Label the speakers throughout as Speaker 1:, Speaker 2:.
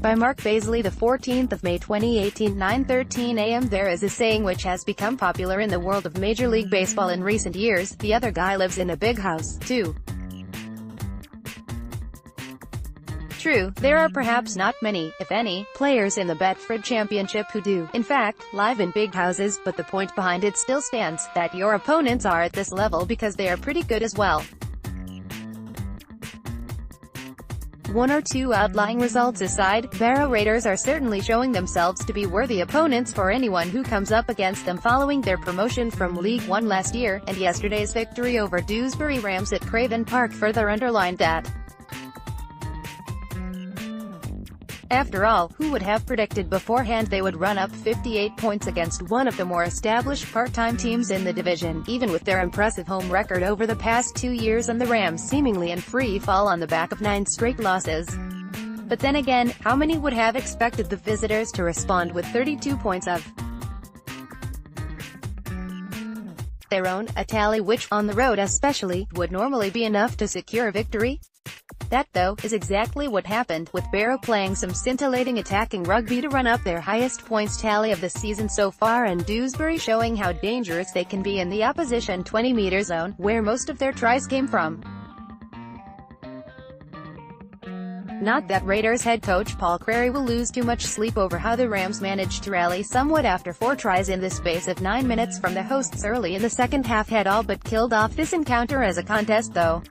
Speaker 1: by Marc Bazeley, the 14th of May 2018, 9:13 a.m. There is a saying which has become popular in the world of Major League Baseball in recent years: the other guy lives in a big house, too. True, there are perhaps not many, if any, players in the Betfred Championship who do, in fact, live in big houses, but the point behind it still stands, that your opponents are at this level because they are pretty good as well. One or two outlying results aside, Barrow Raiders are certainly showing themselves to be worthy opponents for anyone who comes up against them following their promotion from League One last year, and yesterday's victory over Dewsbury Rams at Craven Park further underlined that. After all, who would have predicted beforehand they would run up 58 points against one of the more established part-time teams in the division, even with their impressive home record over the past 2 years and the Rams seemingly in free fall on the back of 9 straight losses. But then again, how many would have expected the visitors to respond with 32 points of their own, a tally which, on the road especially, would normally be enough to secure a victory? That, though, is exactly what happened, with Barrow playing some scintillating attacking rugby to run up their highest points tally of the season so far, and Dewsbury showing how dangerous they can be in the opposition 20-meter zone, where most of their tries came from. Not that Raiders head coach Paul Crary will lose too much sleep over how the Rams managed to rally somewhat after 4 tries in the space of 9 minutes from the hosts early in the second half had all but killed off this encounter as a contest, though.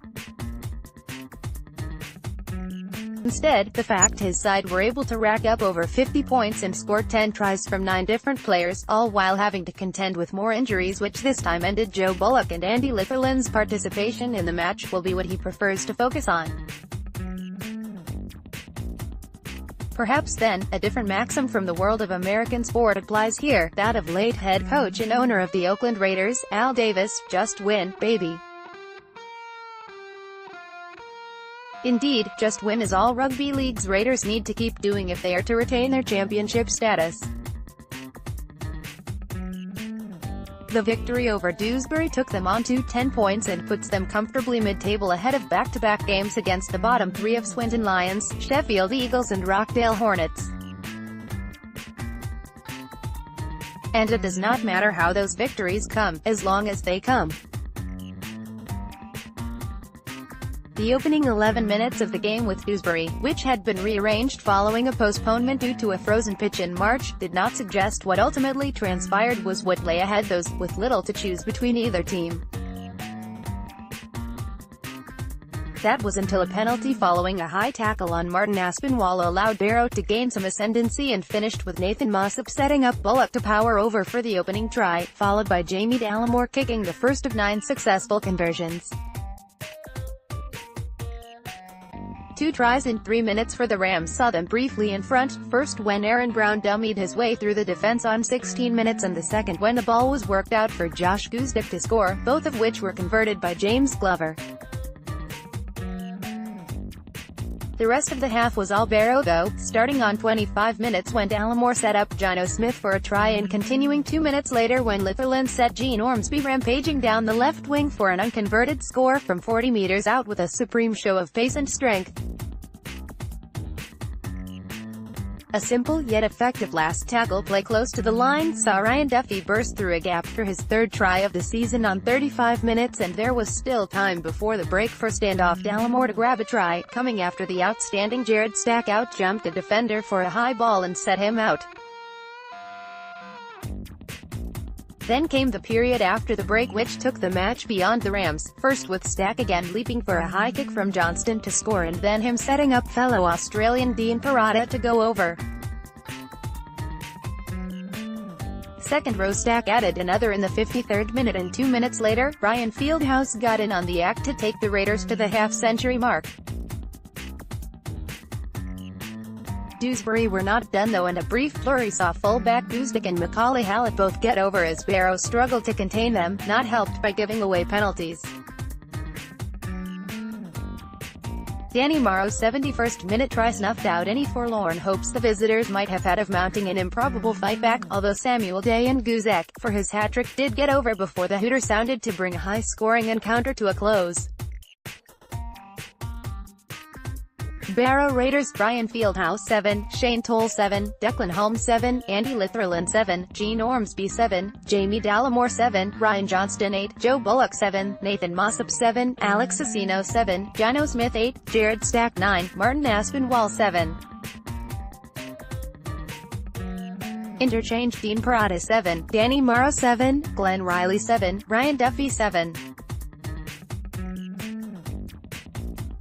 Speaker 1: Instead, the fact his side were able to rack up over 50 points and score 10 tries from 9 different players, all while having to contend with more injuries which this time ended Joe Bullock and Andy Litherland's participation in the match, will be what he prefers to focus on. Perhaps then, a different maxim from the world of American sport applies here, that of late head coach and owner of the Oakland Raiders, Al Davis: just win, baby. Indeed, just win is all rugby league's Raiders need to keep doing if they are to retain their championship status. The victory over Dewsbury took them on to 10 points and puts them comfortably mid-table ahead of back-to-back games against the bottom 3 of Swinton Lions, Sheffield Eagles and Rockdale Hornets. And it does not matter how those victories come, as long as they come. The opening 11 minutes of the game with Dewsbury, which had been rearranged following a postponement due to a frozen pitch in March, did not suggest what ultimately transpired was what lay ahead, those with little to choose between either team. That was until a penalty following a high tackle on Martin Aspinwall allowed Barrow to gain some ascendancy and finished with Nathan Mossop setting up Bullock to power over for the opening try, followed by Jamie Dallimore kicking the first of 9 successful conversions. 2 tries in 3 minutes for the Rams saw them briefly in front, first when Aaron Brown dummied his way through the defense on 16 minutes and the second when the ball was worked out for Josh Guzdick to score, both of which were converted by James Glover. The rest of the half was all Barrow though, starting on 25 minutes when Dallimore set up Gino Smith for a try and continuing 2 minutes later when Litherland set Gene Ormsby rampaging down the left wing for an unconverted score from 40 meters out with a supreme show of pace and strength. A simple yet effective last tackle play close to the line saw Ryan Duffy burst through a gap for his 3rd try of the season on 35 minutes, and there was still time before the break for standoff Dallimore to grab a try, coming after the outstanding Jared Stack out-jumped a defender for a high ball and set him out. Then came the period after the break which took the match beyond the Rams, first with Stack again leaping for a high kick from Johnston to score and then him setting up fellow Australian Dean Parada to go over. Second row Stack added another in the 53rd minute, and 2 minutes later, Ryan Fieldhouse got in on the act to take the Raiders to the half-century mark. Dewsbury were not done though, and a brief flurry saw fullback Guzdick and Macaulay Hallett both get over as Barrow struggled to contain them, not helped by giving away penalties. Danny Morrow's 71st minute try snuffed out any forlorn hopes the visitors might have had of mounting an improbable fight back, although Samuel Day and Guzek, for his hat-trick, did get over before the hooter sounded to bring a high-scoring encounter to a close. Barrow Raiders, Brian Fieldhouse 7, Shane Toll 7, Declan Holmes 7, Andy Litherland 7, Gene Ormsby 7, Jamie Dallimore 7, Ryan Johnston 8, Joe Bullock 7, Nathan Mossop 7, Alex Asino 7, Jono Smith 8, Jared Stack 9, Martin Aspinwall 7. Interchange, Dean Parada 7, Danny Morrow 7, Glenn Riley 7, Ryan Duffy 7.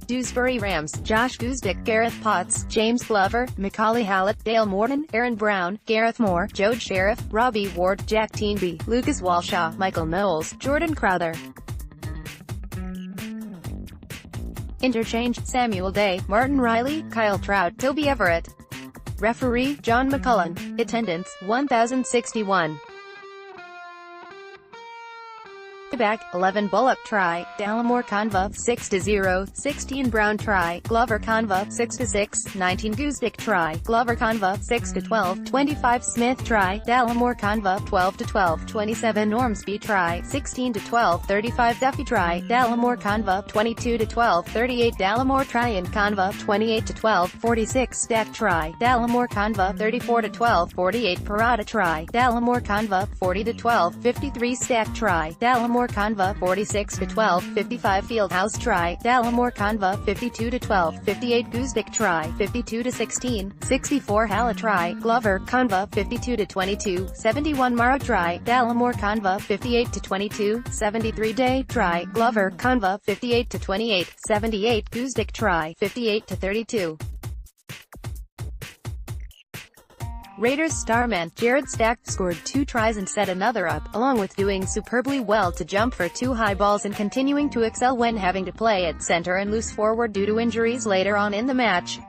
Speaker 1: Dewsbury Rams, Josh Guzdick, Gareth Potts, James Glover, Macaulay Hallett, Dale Morton, Aaron Brown, Gareth Moore, Joe Sheriff, Robbie Ward, Jack Teenby, Lucas Walshaw, Michael Knowles, Jordan Crowther. Interchange, Samuel Day, Martin Riley, Kyle Trout, Toby Everett. Referee, John McCullen. Attendance, 1,061. Back, 11 Bullock try, Dallimore Conva, 6-0, 16 Brown try, Glover Conva, 6-6, 19 Guzdick try, Glover Conva, 6-12, 25 Smith try, Dallimore Conva, 12-12, 27 Ormsby try, 16-12, 35 Duffy try, Dallimore Conva, 22-12, 38 Dallimore try and Conva, 28-12, 46 Stack try, Dallimore Conva, 34-12, 48 Parada try, Dallimore Conva, 40-12, 53 Stack try, Dallimore Conva, 46-12, 55 Fieldhouse try, Dallimore Conva, 52-12, 58 Guzdick try, 52-16, 64 Hallett try, Glover Conva, 52-22, 71 Morrow try, Dallimore Conva, 58-22, 73 Day try, Glover Conva, 58-28, 78 Guzdick try, 58-32. Raiders starman, Jared Stack, scored 2 tries and set another up, along with doing superbly well to jump for 2 high balls and continuing to excel when having to play at center and loose forward due to injuries later on in the match.